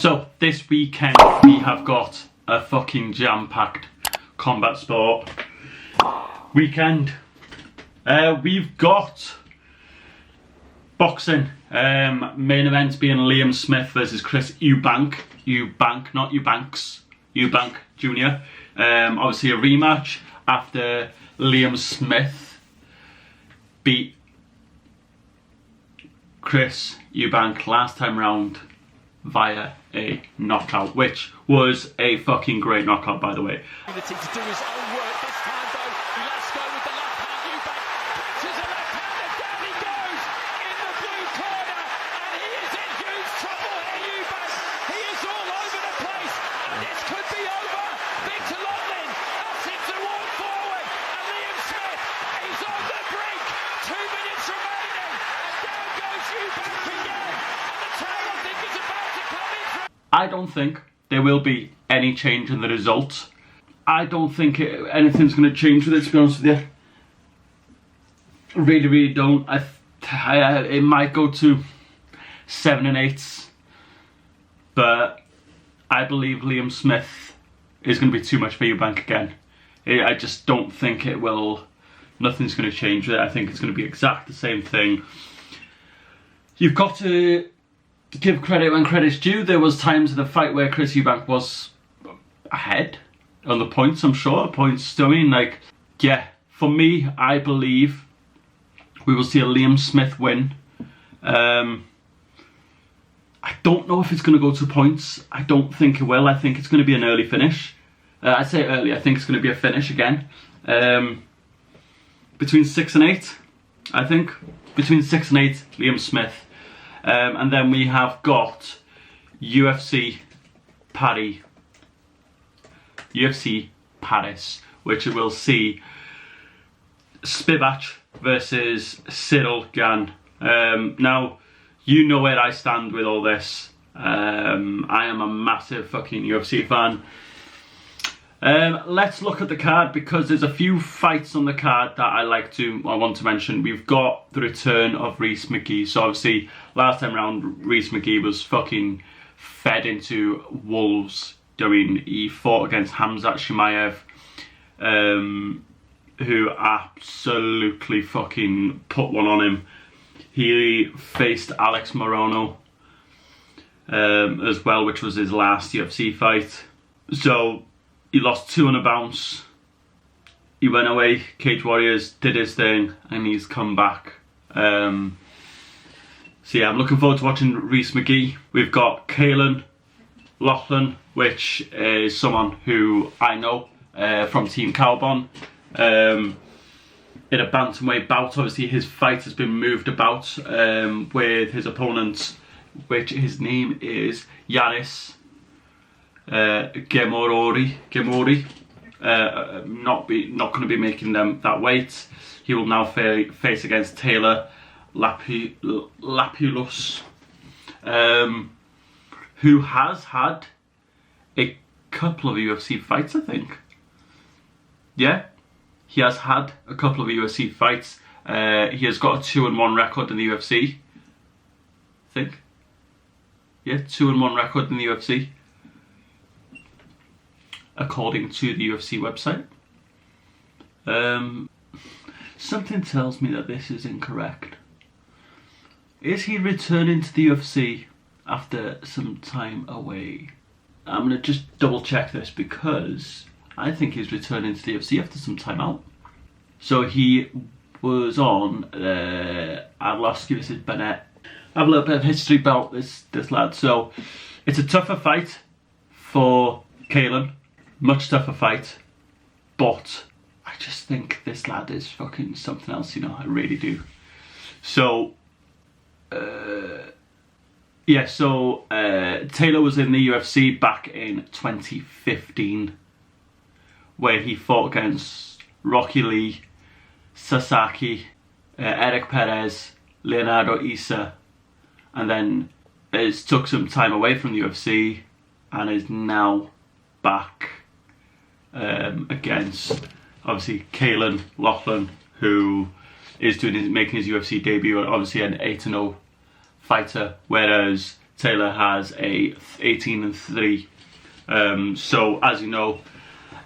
So this weekend we have got a fucking jam-packed combat sport weekend. We've got boxing. Main event being Liam Smith versus Chris Eubank. Not Eubanks. Eubank Jr. Obviously a rematch after Liam Smith beat Chris Eubank last time round via a knockout, which was a fucking great knockout, by the way. To do his own work this time, though. Let's go with the left hand. Eubank catches a left hand, and down he goes in the blue corner, and he is in huge trouble here. Eubank, he is all over the place, and this could be over. Victor Loughlin asks him to walk forward, and Liam Smith, he's on the brink. 2 minutes remaining, and down goes Eubank again, and the tail, I think, is about to come in. I don't think there will be any change in the result. I don't think anything's going to change with it, to be honest with you. Really don't. It might go to 7 and 8, but I believe Liam Smith is going to be too much for Eubank again. I just don't think it will. Nothing's going to change with it. I think it's going to be exact the same thing. You've got to give credit when credit's due. There was times in the fight where Chris Eubank was ahead on the points, I'm sure. Points, I mean, like, yeah, for me, I believe we will see a Liam Smith win. I don't know if it's going to go to points. I don't think it will. I think it's going to be an early finish. I say early, I think it's going to be a finish again. Between 6 and 8, I think. Between 6 and 8, Liam Smith. And then we have got UFC Paris, which we'll see Spivak versus Cyril Gane. Now, you know where I stand with all this. I am a massive fucking UFC fan. Let's look at the card, because there's a few fights on the card that I want to mention. We've got the return of Rhys McGee. So obviously last time round Rhys McGee was fucking fed into wolves. I mean, he fought against Khamzat Chimaev, who absolutely fucking put one on him. He faced Alex Morono as well, which was his last UFC fight. So he lost 2 on a bounce. He went away, Cage Warriors did his thing, and he's come back. So yeah, I'm looking forward to watching Rhys McGee. We've got Caolan Loughlin, which is someone who I know from Team Carbon. In a bantamweight bout, obviously his fight has been moved about with his opponent, which his name is Yanis Gemori. Not going to be making them that weight. He will now face against Taylor Lapulus, who has had a couple of UFC fights, I think. Yeah, he has had a couple of UFC fights. He has got a 2-1 record in the UFC, I think. Yeah, 2-1 record in the UFC, according to the UFC website. Something tells me that this is incorrect. Is he returning to the UFC after some time away? I'm going to just double check this, because I think he's returning to the UFC after some time out. So he was on Arlovsky vs Bennett. I have a little bit of history about this lad. So it's a tougher fight for Caolan. Much tougher fight. But I just think this lad is fucking something else, you know, I really do. So Taylor was in the UFC back in 2015, where he fought against Rocky Lee, Sasaki, Eric Perez, Leonardo Issa, and then took some time away from the UFC and is now back against obviously Caolan Loughlin, who is making his UFC debut, obviously an 8-0 fighter, whereas Taylor has a 18-3. So as you know,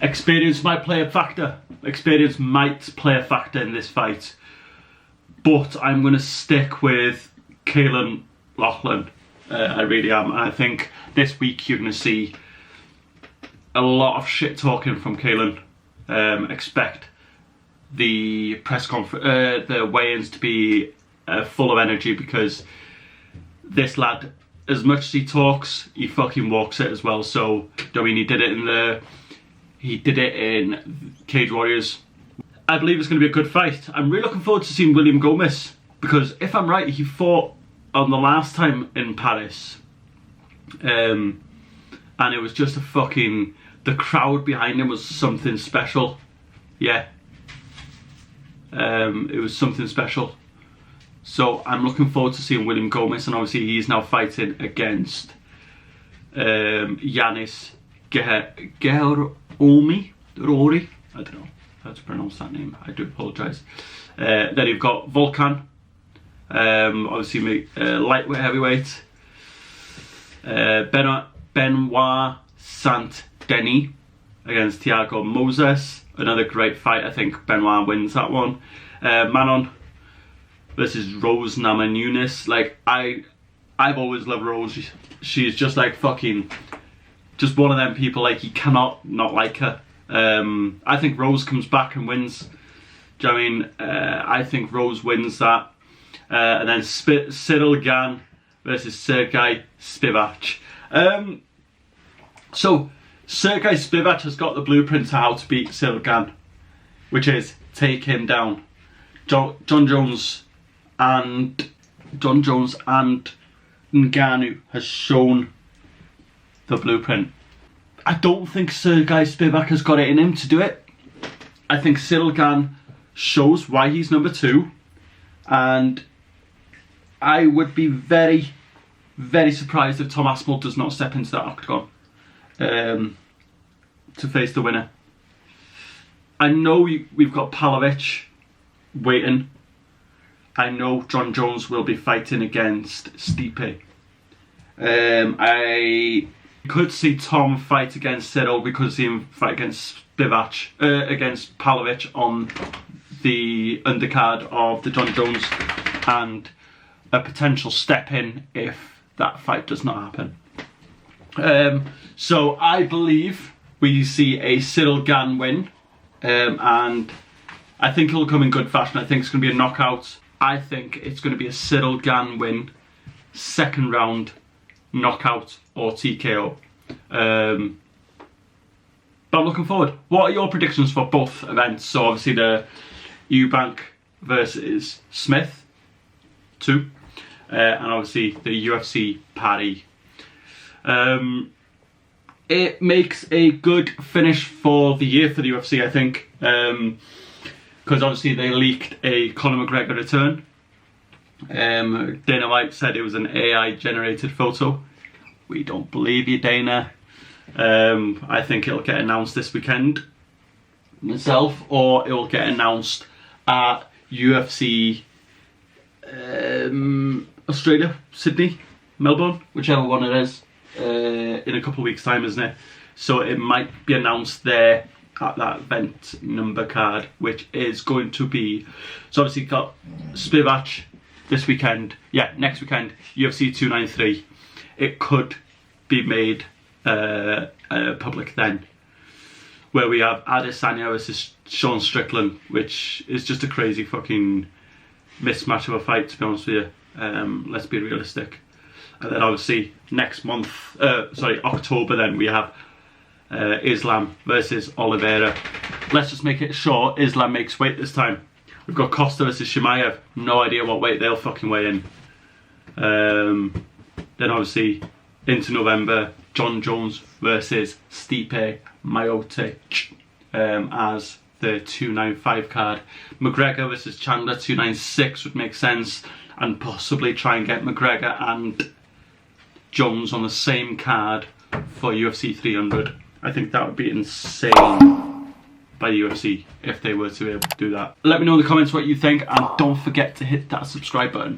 experience might play a factor. Experience might play a factor in this fight. But I'm going to stick with Caolan Lachlan. I really am. And I think this week you're going to see a lot of shit talking from Caolan. Expect the press conference, the weigh-ins to be full of energy, because this lad, as much as he talks, he fucking walks it as well. So, I mean, he did it in Cage Warriors. I believe it's going to be a good fight. I'm really looking forward to seeing William Gomez, because if I'm right, he fought on the last time in Paris, and it was just a fucking, the crowd behind him was something special. Yeah, it was something special. So I'm looking forward to seeing William Gomez, and obviously he's now fighting against Yanis Rory. I don't know how to pronounce that name. I do apologise. Then you've got Volkan, obviously lightweight, heavyweight. Benoit Saint-Denis against Thiago Moses. Another great fight. I think Benoit wins that one. Manon versus Rose Namajunas. Like, I've always loved Rose. She's just like fucking, just one of them people, like, you cannot not like her. I think Rose comes back and wins. Do you know what I mean? I think Rose wins that. And then Cyril Gane versus Sergey Spivak. So Sergey Spivak has got the blueprint to how to beat Cyril Gane, which is take him down. John Jones and Ngannou has shown the blueprint. I don't think Sergey Spivak has got it in him to do it. I think Cyril Gane shows why he's number 2, and I would be very, very surprised if Tom Aspinall does not step into that octagon to face the winner. I know we've got Pavlovich waiting. I know John Jones will be fighting against Stipe. I could see Tom fight against Cyril. We could see him fight against Spivak, against Pavlovich on the undercard of the John Jones, and a potential step in if that fight does not happen. So I believe we see a Cyril Gane win, and I think it'll come in good fashion. I think it's going to be a knockout. I think it's going to be a Cyril Gane win, second round, knockout or TKO. But I'm looking forward. What are your predictions for both events? So obviously the Eubank versus Smith 2, and obviously the UFC Paris. It makes a good finish for the year for the UFC, I think, because obviously they leaked a Conor McGregor return. Dana White said it was an AI generated photo. We don't believe you, Dana. I think it'll get announced this weekend myself, or it will get announced at UFC Australia, Sydney, Melbourne, whichever one it is, in a couple of weeks' time, isn't it? So it might be announced there at that event number card, which is going to be, so obviously got Spivak this weekend, next weekend, UFC 293. It could be made public then, where we have Adesanya versus Sean Strickland, which is just a crazy fucking mismatch of a fight, to be honest with you. Let's be realistic. And then obviously next month, October, then we have Islam versus Oliveira. Let's just make it short. Islam makes weight this time. We've got Costa versus Chimaev. No idea what weight they'll fucking weigh in. Then obviously into November, John Jones versus Stipe Miocic as the 295 card. McGregor versus Chandler 296 would make sense, and possibly try and get McGregor and Jones on the same card for UFC 300. I think that would be insane by the UFC if they were to be able to do that. Let me know in the comments what you think, and don't forget to hit that subscribe button.